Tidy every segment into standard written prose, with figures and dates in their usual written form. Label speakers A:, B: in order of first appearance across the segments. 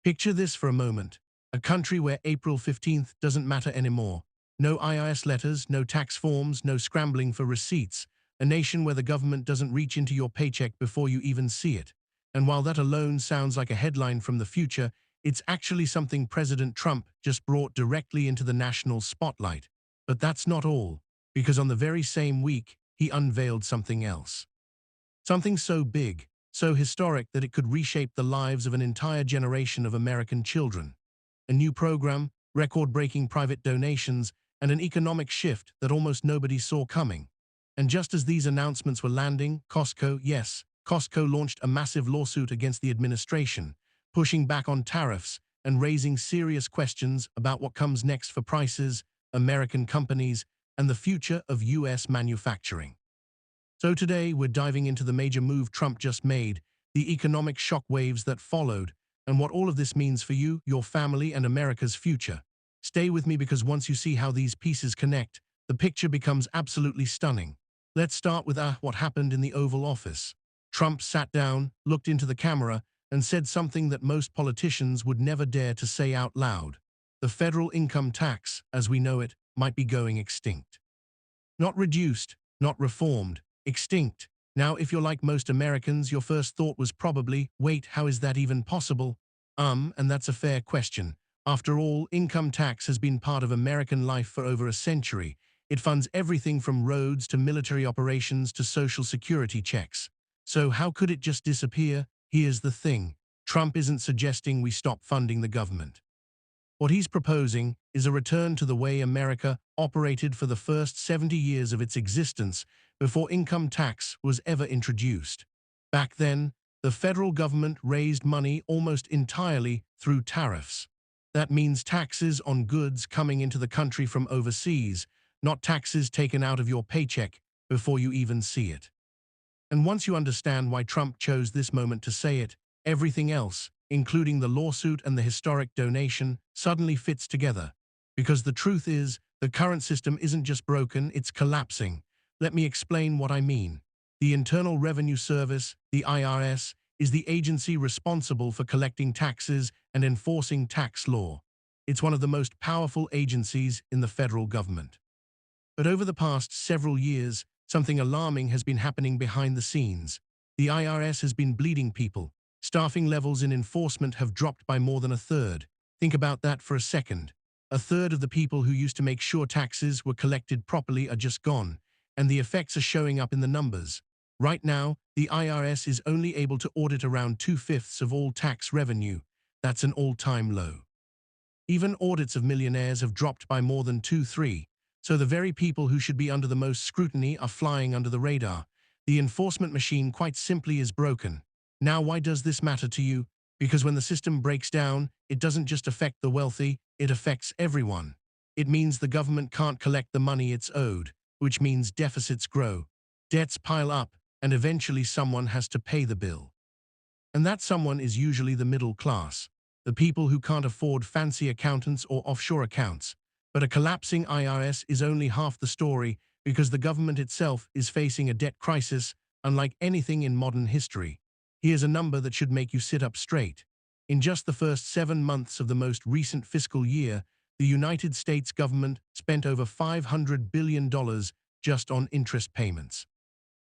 A: Picture this for a moment. A country where April 15th doesn't matter anymore. No IRS letters, no tax forms, no scrambling for receipts. A nation where the government doesn't reach into your paycheck before you even see it. And while that alone sounds like a headline from the future, it's actually something President Trump just brought directly into the national spotlight. But that's not all, because on the very same week, he unveiled something else. Something so big, so historic that it could reshape the lives of an entire generation of American children. A new program, record-breaking private donations, and an economic shift that almost nobody saw coming. And just as these announcements were landing, Costco launched a massive lawsuit against the administration, pushing back on tariffs and raising serious questions about what comes next for prices, American companies, and the future of U.S. manufacturing. So today, we're diving into the major move Trump just made, the economic shockwaves that followed, and what all of this means for you, your family, and America's future. Stay with me because once you see how these pieces connect, the picture becomes absolutely stunning. Let's start with what happened in the Oval Office. Trump sat down, looked into the camera, and said something that most politicians would never dare to say out loud. The federal income tax, as we know it, might be going extinct. Not reduced, not reformed, extinct. Now, if you're like most Americans, your first thought was probably, wait, how is that even possible? And that's a fair question. After all, income tax has been part of American life for over a century. It funds everything from roads to military operations to social security checks. So how could it just disappear? Here's the thing. Trump isn't suggesting we stop funding the government. What he's proposing is a return to the way America operated for the first 70 years of its existence before income tax was ever introduced. Back then, the federal government raised money almost entirely through tariffs. That means taxes on goods coming into the country from overseas, not taxes taken out of your paycheck before you even see it. And once you understand why Trump chose this moment to say it, everything else, including the lawsuit and the historic donation, suddenly fits together. Because the truth is, the current system isn't just broken, it's collapsing. Let me explain what I mean. The Internal Revenue Service, the IRS, is the agency responsible for collecting taxes and enforcing tax law. It's one of the most powerful agencies in the federal government. But over the past several years, something alarming has been happening behind the scenes. The IRS has been bleeding people. Staffing levels in enforcement have dropped by more than a third. Think about that for a second. A third of the people who used to make sure taxes were collected properly are just gone, and the effects are showing up in the numbers. Right now, the IRS is only able to audit around 2/5 of all tax revenue. That's an all-time low. Even audits of millionaires have dropped by more than 2/3. So the very people who should be under the most scrutiny are flying under the radar. The enforcement machine quite simply is broken. Now, why does this matter to you? Because when the system breaks down, it doesn't just affect the wealthy, it affects everyone. It means the government can't collect the money it's owed, which means deficits grow, debts pile up, and eventually someone has to pay the bill. And that someone is usually the middle class, the people who can't afford fancy accountants or offshore accounts. But a collapsing IRS is only half the story because the government itself is facing a debt crisis unlike anything in modern history. Here's a number that should make you sit up straight. In just the first 7 months of the most recent fiscal year, the United States government spent over $500 billion just on interest payments.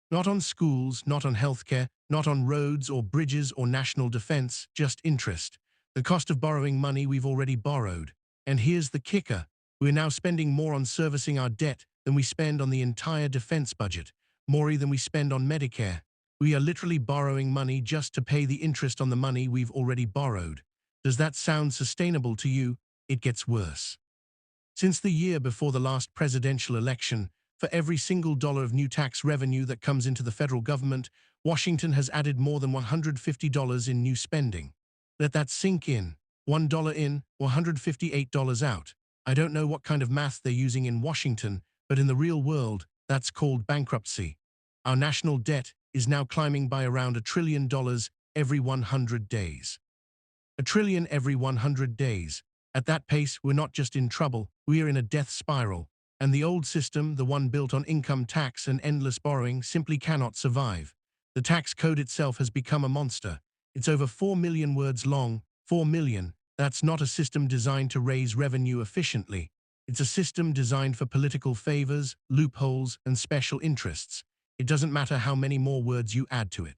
A: Not on schools, not on healthcare, not on roads or bridges or national defense, just interest. The cost of borrowing money we've already borrowed. And here's the kicker. We're now spending more on servicing our debt than we spend on the entire defense budget, more than we spend on Medicare. We are literally borrowing money just to pay the interest on the money we've already borrowed. Does that sound sustainable to you? It gets worse. Since the year before the last presidential election, for every single dollar of new tax revenue that comes into the federal government, Washington has added more than $150 in new spending. Let that sink in. $1 in, $158 out. I don't know what kind of math they're using in Washington, but in the real world, that's called bankruptcy. Our national debt is now climbing by around $1 trillion every 100 days. $1 trillion every 100 days. At that pace, we're not just in trouble, we're in a death spiral. And the old system, the one built on income tax and endless borrowing, simply cannot survive. The tax code itself has become a monster. It's over 4 million words long, 4 million. That's not a system designed to raise revenue efficiently. It's a system designed for political favors, loopholes, and special interests. It doesn't matter how many more words you add to it.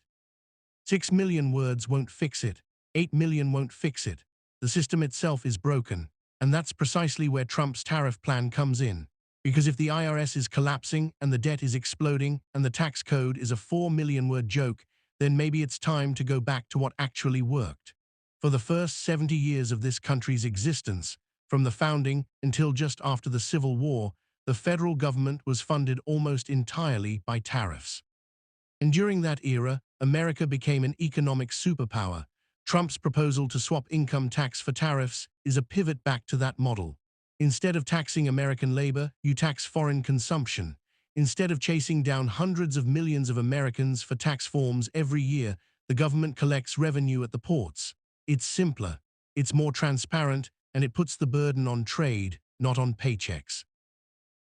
A: 6 million words won't fix it. 8 million won't fix it. The system itself is broken. And that's precisely where Trump's tariff plan comes in. Because if the IRS is collapsing and the debt is exploding and the tax code is a 4 million word joke, then maybe it's time to go back to what actually worked. For the first 70 years of this country's existence, from the founding until just after the Civil War, the federal government was funded almost entirely by tariffs. And during that era, America became an economic superpower. Trump's proposal to swap income tax for tariffs is a pivot back to that model. Instead of taxing American labor, you tax foreign consumption. Instead of chasing down hundreds of millions of Americans for tax forms every year, the government collects revenue at the ports. It's simpler, it's more transparent, and it puts the burden on trade, not on paychecks.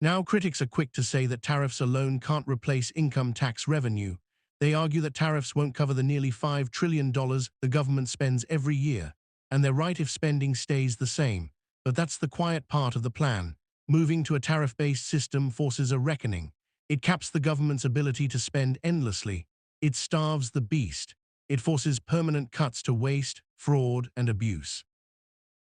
A: Now, critics are quick to say that tariffs alone can't replace income tax revenue. They argue that tariffs won't cover the nearly $5 trillion the government spends every year, and they're right if spending stays the same. But that's the quiet part of the plan. Moving to a tariff-based system forces a reckoning. It caps the government's ability to spend endlessly. It starves the beast. It forces permanent cuts to waste, fraud, and abuse.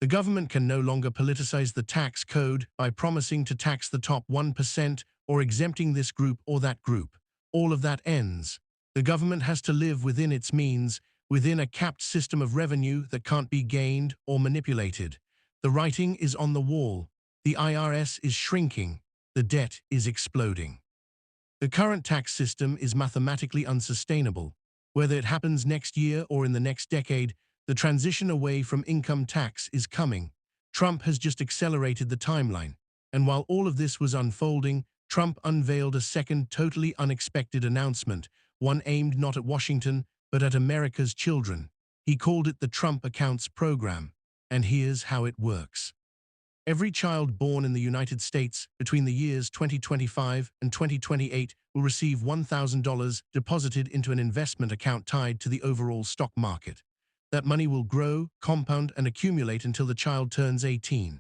A: The government can no longer politicize the tax code by promising to tax the top 1% or exempting this group or that group. All of that ends. The government has to live within its means, within a capped system of revenue that can't be gained or manipulated. The writing is on the wall. The IRS is shrinking. The debt is exploding. The current tax system is mathematically unsustainable. Whether it happens next year or in the next decade, the transition away from income tax is coming. Trump has just accelerated the timeline. And while all of this was unfolding, Trump unveiled a second totally unexpected announcement, one aimed not at Washington, but at America's children. He called it the Trump Accounts Program. And here's how it works. Every child born in the United States between the years 2025 and 2028 will receive $1,000 deposited into an investment account tied to the overall stock market. That money will grow, compound, and accumulate until the child turns 18.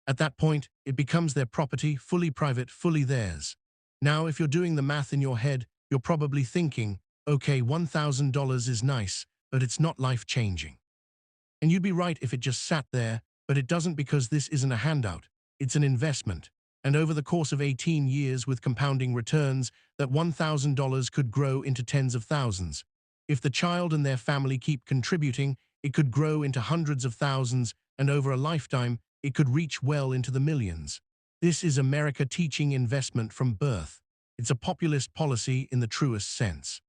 A: At that point, it becomes their property, fully private, fully theirs. Now, if you're doing the math in your head, you're probably thinking, okay, $1,000 is nice, but it's not life-changing. And you'd be right if it just sat there, but it doesn't, because this isn't a handout. It's an investment. And over the course of 18 years with compounding returns, that $1,000 could grow into tens of thousands. If the child and their family keep contributing, it could grow into hundreds of thousands, and over a lifetime, it could reach well into the millions. This is America teaching investment from birth. It's a populist policy in the truest sense.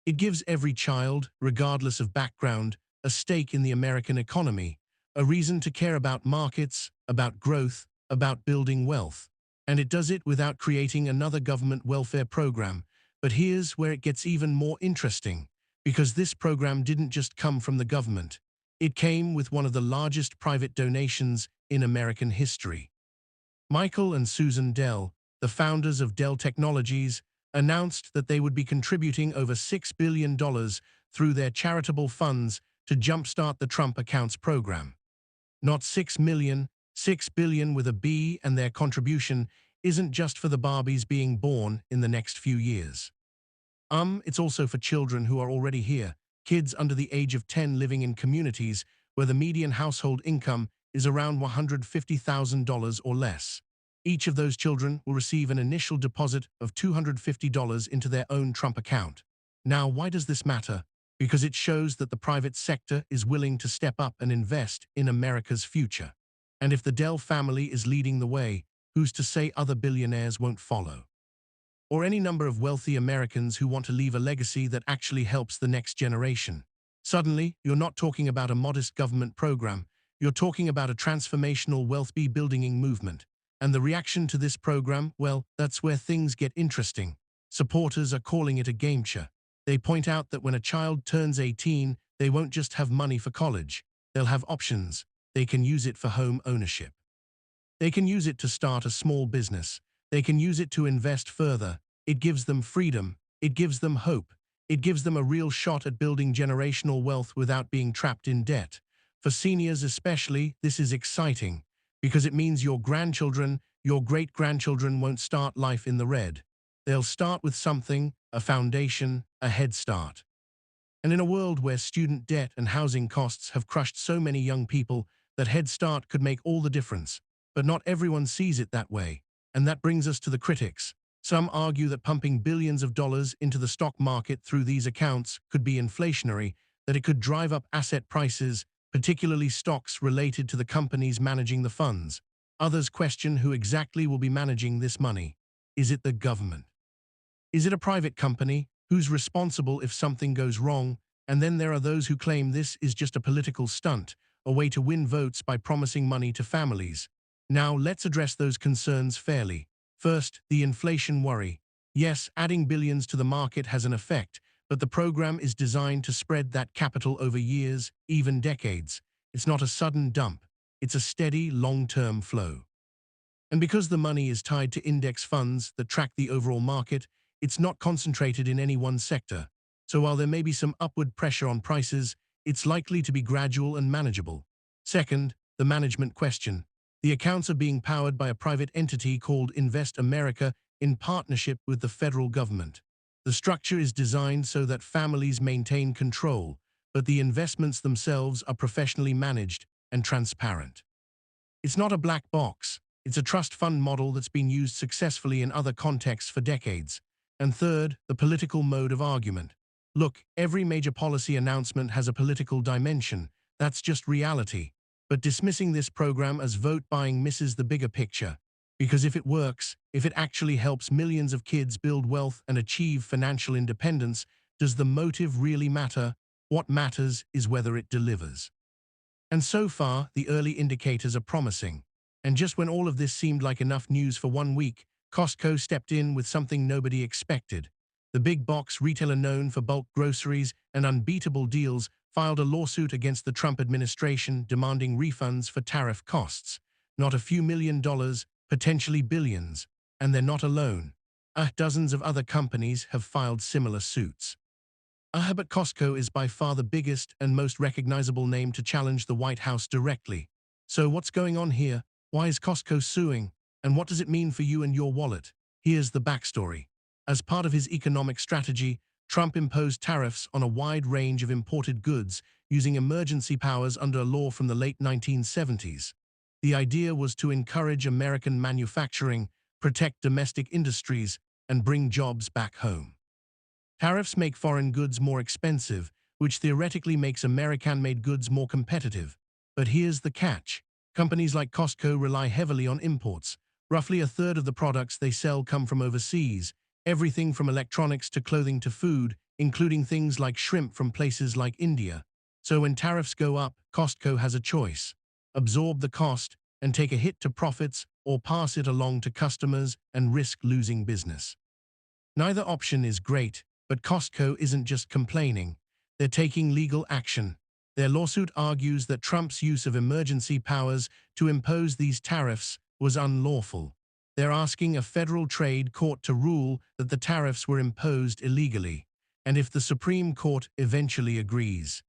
A: It gives every child, regardless of background, a stake in the American economy, a reason to care about markets, about growth, about building wealth. And it does it without creating another government welfare program. But here's where it gets even more interesting, because this program didn't just come from the government. It came with one of the largest private donations in American history. Michael and Susan Dell, the founders of Dell Technologies, announced that they would be contributing over $6 billion through their charitable funds to jumpstart the Trump Accounts program. Not 6 million, 6 billion with a B, and their contribution isn't just for the Barbies being born in the next few years. It's also for children who are already here, kids under the age of 10 living in communities where the median household income is around $150,000 or less. Each of those children will receive an initial deposit of $250 into their own Trump account. Now, why does this matter? Because it shows that the private sector is willing to step up and invest in America's future. And if the Dell family is leading the way, who's to say other billionaires won't follow? Or any number of wealthy Americans who want to leave a legacy that actually helps the next generation. Suddenly, you're not talking about a modest government program. You're talking about a transformational wealth-building movement. And the reaction to this program, well, that's where things get interesting. Supporters are calling it a game-changer. They point out that when a child turns 18, they won't just have money for college. They'll have options. They can use it for home ownership. They can use it to start a small business. They can use it to invest further. It gives them freedom. It gives them hope. It gives them a real shot at building generational wealth without being trapped in debt. For seniors especially, this is exciting because it means your grandchildren, your great-grandchildren won't start life in the red. They'll start with something, a foundation, a head start. And in a world where student debt and housing costs have crushed so many young people, that Head Start could make all the difference. But not everyone sees it that way. And that brings us to the critics. Some argue that pumping billions of dollars into the stock market through these accounts could be inflationary, that it could drive up asset prices, particularly stocks related to the companies managing the funds. Others question who exactly will be managing this money. Is it the government? Is it a private company? Who's responsible if something goes wrong? And then there are those who claim this is just a political stunt, a way to win votes by promising money to families. Now let's address those concerns fairly. First, the inflation worry. Yes, adding billions to the market has an effect, but the program is designed to spread that capital over years, even decades. It's not a sudden dump. It's a steady, long-term flow. And because the money is tied to index funds that track the overall market, it's not concentrated in any one sector. So while there may be some upward pressure on prices, it's likely to be gradual and manageable. Second, the management question. The accounts are being powered by a private entity called Invest America in partnership with the federal government. The structure is designed so that families maintain control, but the investments themselves are professionally managed and transparent. It's not a black box. It's a trust fund model that's been used successfully in other contexts for decades. And third, the political mode of argument. Look, every major policy announcement has a political dimension. That's just reality. But dismissing this program as vote buying misses the bigger picture. Because if it works, if it actually helps millions of kids build wealth and achieve financial independence, does the motive really matter? What matters is whether it delivers. And so far, the early indicators are promising. And just when all of this seemed like enough news for 1 week, Costco stepped in with something nobody expected. The big box retailer known for bulk groceries and unbeatable deals filed a lawsuit against the Trump administration demanding refunds for tariff costs. Not a few $1 million, potentially billions. And they're not alone. Dozens of other companies have filed similar suits. But Costco is by far the biggest and most recognizable name to challenge the White House directly. So what's going on here? Why is Costco suing? And what does it mean for you and your wallet? Here's the backstory. As part of his economic strategy, Trump imposed tariffs on a wide range of imported goods using emergency powers under a law from the late 1970s. The idea was to encourage American manufacturing, protect domestic industries, and bring jobs back home. Tariffs make foreign goods more expensive, which theoretically makes American-made goods more competitive. But here's the catch. Companies like Costco rely heavily on imports. Roughly a third of the products they sell come from overseas, everything from electronics to clothing to food, including things like shrimp from places like India. So when tariffs go up, Costco has a choice. Absorb the cost and take a hit to profits, or pass it along to customers and risk losing business. Neither option is great, but Costco isn't just complaining. They're taking legal action. Their lawsuit argues that Trump's use of emergency powers to impose these tariffs was unlawful. They're asking a federal trade court to rule that the tariffs were imposed illegally, and if the Supreme Court eventually agrees.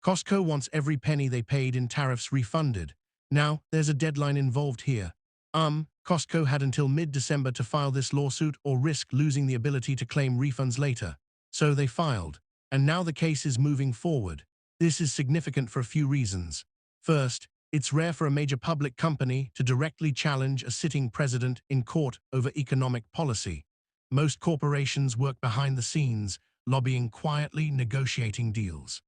A: Costco wants every penny they paid in tariffs refunded. Now, there's a deadline involved here. Costco had until mid-December to file this lawsuit or risk losing the ability to claim refunds later. So they filed. And now the case is moving forward. This is significant for a few reasons. First, it's rare for a major public company to directly challenge a sitting president in court over economic policy. Most corporations work behind the scenes, lobbying quietly, negotiating deals.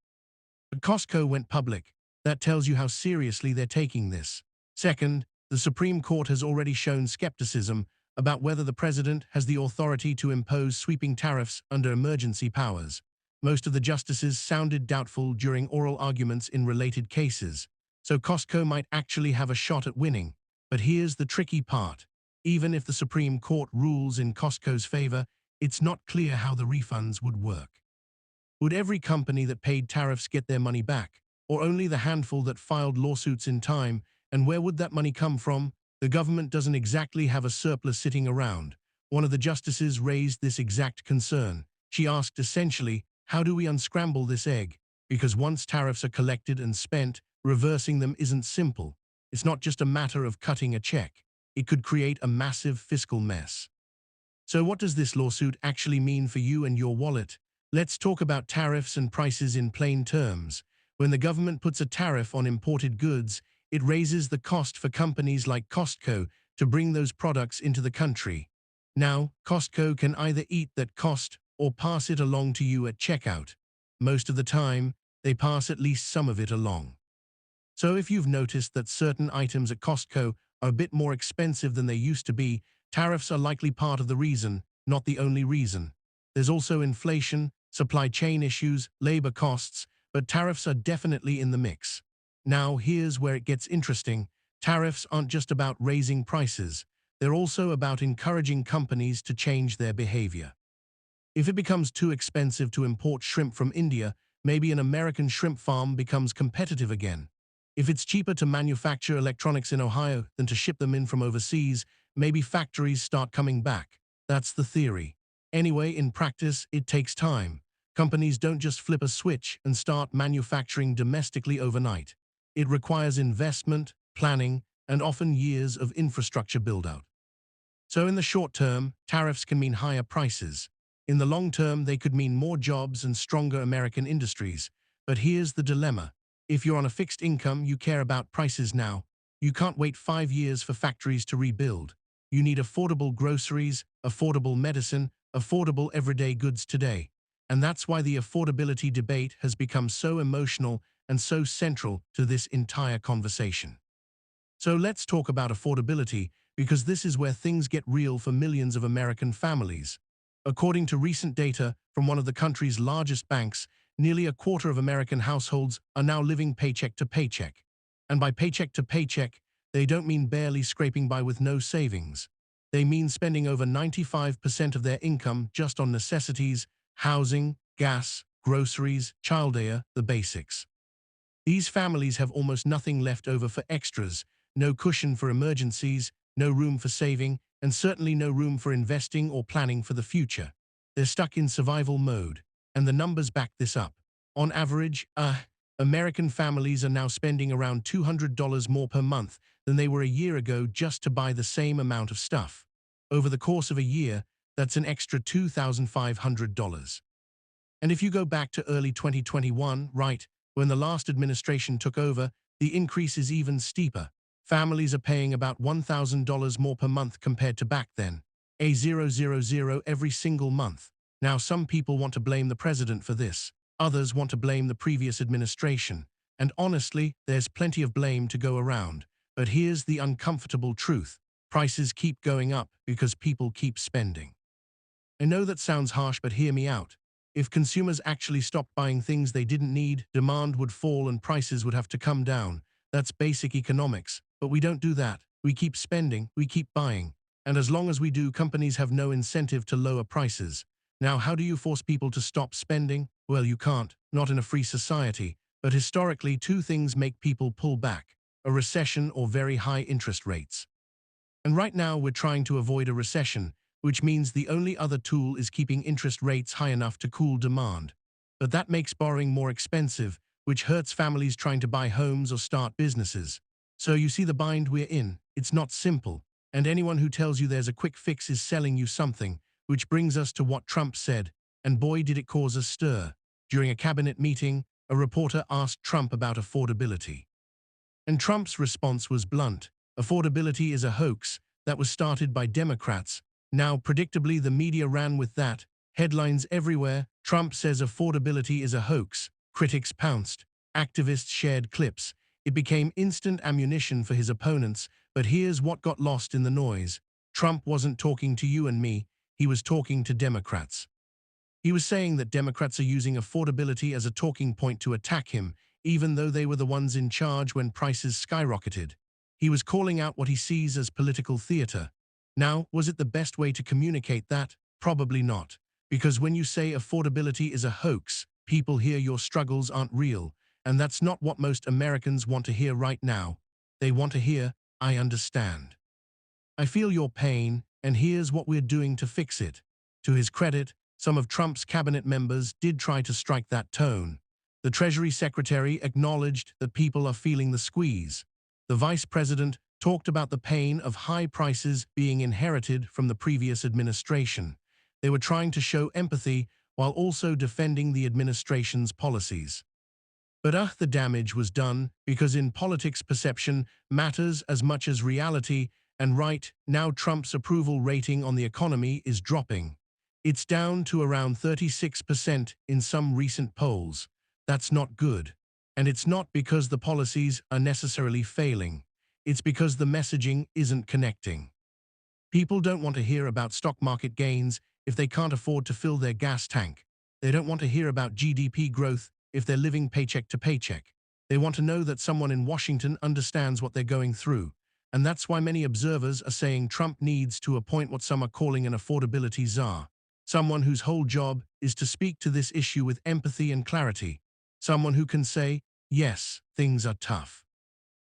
A: But Costco went public. That tells you how seriously they're taking this. Second, the Supreme Court has already shown skepticism about whether the president has the authority to impose sweeping tariffs under emergency powers. Most of the justices sounded doubtful during oral arguments in related cases, so Costco might actually have a shot at winning. But here's the tricky part. Even if the Supreme Court rules in Costco's favor, it's not clear how the refunds would work. Would every company that paid tariffs get their money back, or only the handful that filed lawsuits in time? And where would that money come from? The government doesn't exactly have a surplus sitting around. One of the justices raised this exact concern. She asked essentially, how do we unscramble this egg? Because once tariffs are collected and spent, Reversing them isn't simple. It's not just a matter of cutting a check. It could create a massive fiscal mess. So what does this lawsuit actually mean for you and your wallet? Let's talk about tariffs and prices in plain terms. When the government puts a tariff on imported goods, it raises the cost for companies like Costco to bring those products into the country. Now, Costco can either eat that cost or pass it along to you at checkout. Most of the time, they pass at least some of it along. So if you've noticed that certain items at Costco are a bit more expensive than they used to be, tariffs are likely part of the reason, not the only reason. There's also inflation, supply chain issues, labor costs, but tariffs are definitely in the mix. Now, here's where it gets interesting. Tariffs aren't just about raising prices. They're also about encouraging companies to change their behavior. If it becomes too expensive to import shrimp from India, maybe an American shrimp farm becomes competitive again. If it's cheaper to manufacture electronics in Ohio than to ship them in from overseas, maybe factories start coming back. That's the theory. Anyway, in practice, it takes time. Companies don't just flip a switch and start manufacturing domestically overnight. It requires investment, planning, and often years of infrastructure build-out. So in the short term, tariffs can mean higher prices. In the long term, they could mean more jobs and stronger American industries. But here's the dilemma. If you're on a fixed income, you care about prices now. You can't wait 5 years for factories to rebuild. You need affordable groceries, affordable medicine, affordable everyday goods today. And that's why the affordability debate has become so emotional and so central to this entire conversation. So let's talk about affordability, because this is where things get real for millions of American families. According to recent data from one of the country's largest banks, nearly a quarter of American households are now living paycheck to paycheck. And by paycheck to paycheck, they don't mean barely scraping by with no savings. They mean spending over 95% of their income just on necessities, housing, gas, groceries, childcare, the basics. These families have almost nothing left over for extras, no cushion for emergencies, no room for saving, and certainly no room for investing or planning for the future. They're stuck in survival mode, and the numbers back this up. On average, American families are now spending around $200 more per month than they were a year ago just to buy the same amount of stuff. Over the course of a year, that's an extra $2,500. And if you go back to early 2021, right, when the last administration took over, the increase is even steeper. Families are paying about $1,000 more per month compared to back then. $1,000 every single month. Now, some people want to blame the president for this. Others want to blame the previous administration. And honestly, there's plenty of blame to go around. But here's the uncomfortable truth. Prices keep going up because people keep spending. I know that sounds harsh, but hear me out. If consumers actually stopped buying things they didn't need, demand would fall and prices would have to come down. That's basic economics. But we don't do that. We keep spending, we keep buying. And as long as we do, companies have no incentive to lower prices. Now, how do you force people to stop spending? Well, you can't, not in a free society. But historically, two things make people pull back: a recession or very high interest rates. And right now, we're trying to avoid a recession, which means the only other tool is keeping interest rates high enough to cool demand. But that makes borrowing more expensive, which hurts families trying to buy homes or start businesses. So you see the bind we're in. It's not simple. And anyone who tells you there's a quick fix is selling you something, which brings us to what Trump said. And boy, did it cause a stir. During a cabinet meeting, a reporter asked Trump about affordability. And Trump's response was blunt. Affordability is a hoax that was started by Democrats. Now, predictably, the media ran with that. Headlines everywhere. Trump says affordability is a hoax. Critics pounced. Activists shared clips. It became instant ammunition for his opponents. But here's what got lost in the noise. Trump wasn't talking to you and me. He was talking to Democrats. He was saying that Democrats are using affordability as a talking point to attack him, even though they were the ones in charge when prices skyrocketed. He was calling out what he sees as political theater. Now, was it the best way to communicate that? Probably not. Because when you say affordability is a hoax, people hear your struggles aren't real, and that's not what most Americans want to hear right now. They want to hear, "I understand. I feel your pain, and here's what we're doing to fix it." To his credit, some of Trump's cabinet members did try to strike that tone. The Treasury Secretary acknowledged that people are feeling the squeeze. The Vice President talked about the pain of high prices being inherited from the previous administration. They were trying to show empathy while also defending the administration's policies. But the damage was done, because in politics perception matters as much as reality, and right now Trump's approval rating on the economy is dropping. It's down to around 36% in some recent polls. That's not good. And it's not because the policies are necessarily failing. It's because the messaging isn't connecting. People don't want to hear about stock market gains if they can't afford to fill their gas tank. They don't want to hear about GDP growth if they're living paycheck to paycheck. They want to know that someone in Washington understands what they're going through. And that's why many observers are saying Trump needs to appoint what some are calling an affordability czar. Someone whose whole job is to speak to this issue with empathy and clarity. Someone who can say, yes, things are tough.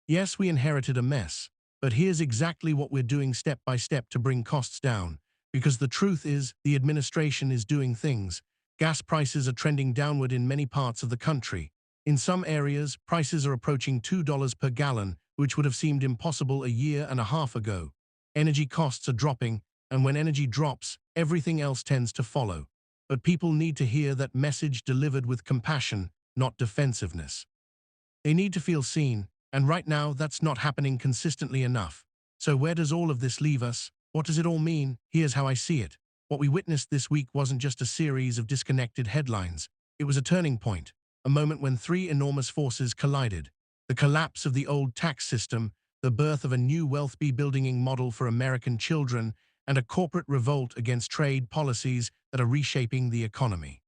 A: Yes, we inherited a mess, but here's exactly what we're doing step by step to bring costs down. Because the truth is, the administration is doing things. Gas prices are trending downward in many parts of the country. In some areas, prices are approaching $2 per gallon, which would have seemed impossible a year and a half ago. Energy costs are dropping, and when energy drops, everything else tends to follow. But people need to hear that message delivered with compassion, not defensiveness. They need to feel seen, and right now that's not happening consistently enough. So where does all of this leave us? What does it all mean? Here's how I see it. What we witnessed this week wasn't just a series of disconnected headlines. It was a turning point, a moment when three enormous forces collided. The collapse of the old tax system, the birth of a new wealth-building model for American children, and a corporate revolt against trade policies that are reshaping the economy.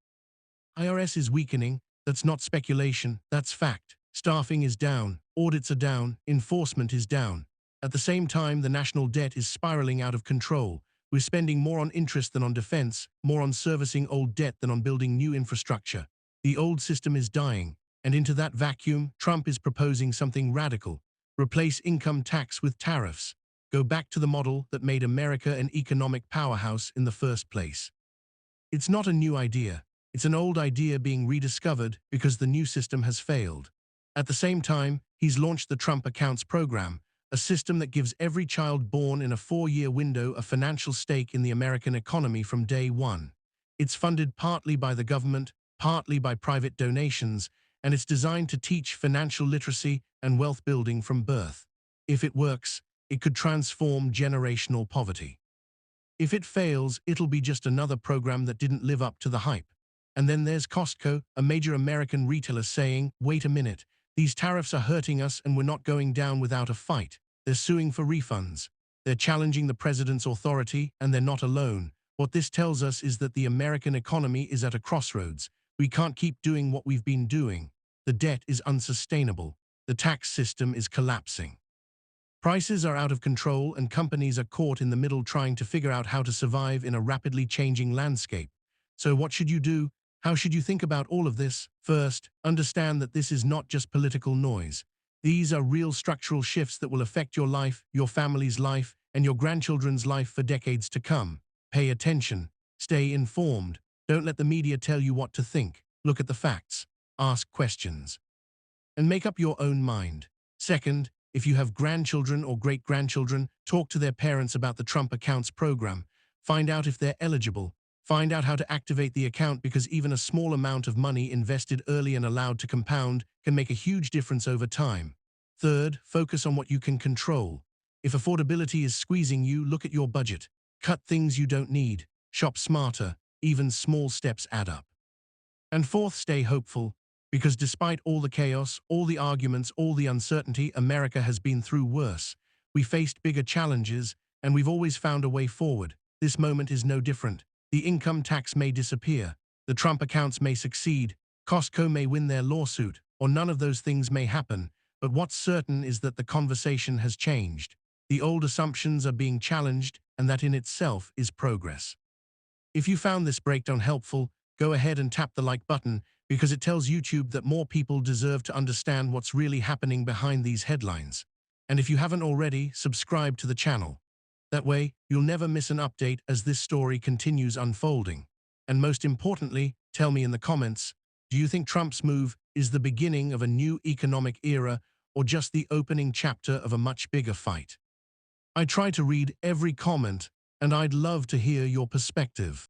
A: IRS is weakening. That's not speculation, that's fact. Staffing is down, audits are down, enforcement is down. At the same time, the national debt is spiraling out of control. We're spending more on interest than on defense, more on servicing old debt than on building new infrastructure. The old system is dying, and into that vacuum, Trump is proposing something radical. Replace income tax with tariffs. Go back to the model that made America an economic powerhouse in the first place. It's not a new idea. It's an old idea being rediscovered because the new system has failed. At the same time, he's launched the Trump Accounts program, a system that gives every child born in a 4-year window a financial stake in the American economy from day one. It's funded partly by the government, partly by private donations, and it's designed to teach financial literacy and wealth building from birth. If it works, it could transform generational poverty. If it fails, it'll be just another program that didn't live up to the hype. And then there's Costco, a major American retailer, saying, wait a minute, these tariffs are hurting us and we're not going down without a fight. They're suing for refunds. They're challenging the president's authority, and they're not alone. What this tells us is that the American economy is at a crossroads. We can't keep doing what we've been doing. The debt is unsustainable. The tax system is collapsing. Prices are out of control, and companies are caught in the middle trying to figure out how to survive in a rapidly changing landscape. So what should you do? How should you think about all of this? First, understand that this is not just political noise. These are real structural shifts that will affect your life, your family's life, and your grandchildren's life for decades to come. Pay attention. Stay informed. Don't let the media tell you what to think. Look at the facts. Ask questions. And make up your own mind. Second, if you have grandchildren or great-grandchildren, talk to their parents about the Trump Accounts program. Find out if they're eligible. Find out how to activate the account, because even a small amount of money invested early and allowed to compound can make a huge difference over time. Third, focus on what you can control. If affordability is squeezing you, look at your budget. Cut things you don't need. Shop smarter. Even small steps add up. And fourth, stay hopeful, because despite all the chaos, all the arguments, all the uncertainty, America has been through worse. We faced bigger challenges, and we've always found a way forward. This moment is no different. The income tax may disappear. The Trump accounts may succeed. Costco may win their lawsuit, or none of those things may happen. But what's certain is that the conversation has changed. The old assumptions are being challenged, and that in itself is progress. If you found this breakdown helpful, go ahead and tap the like button, because it tells YouTube that more people deserve to understand what's really happening behind these headlines. And if you haven't already, subscribe to the channel. That way, you'll never miss an update as this story continues unfolding. And most importantly, tell me in the comments, Do you think Trump's move is the beginning of a new economic era or just the opening chapter of a much bigger fight? I try to read every comment, and I'd love to hear your perspective.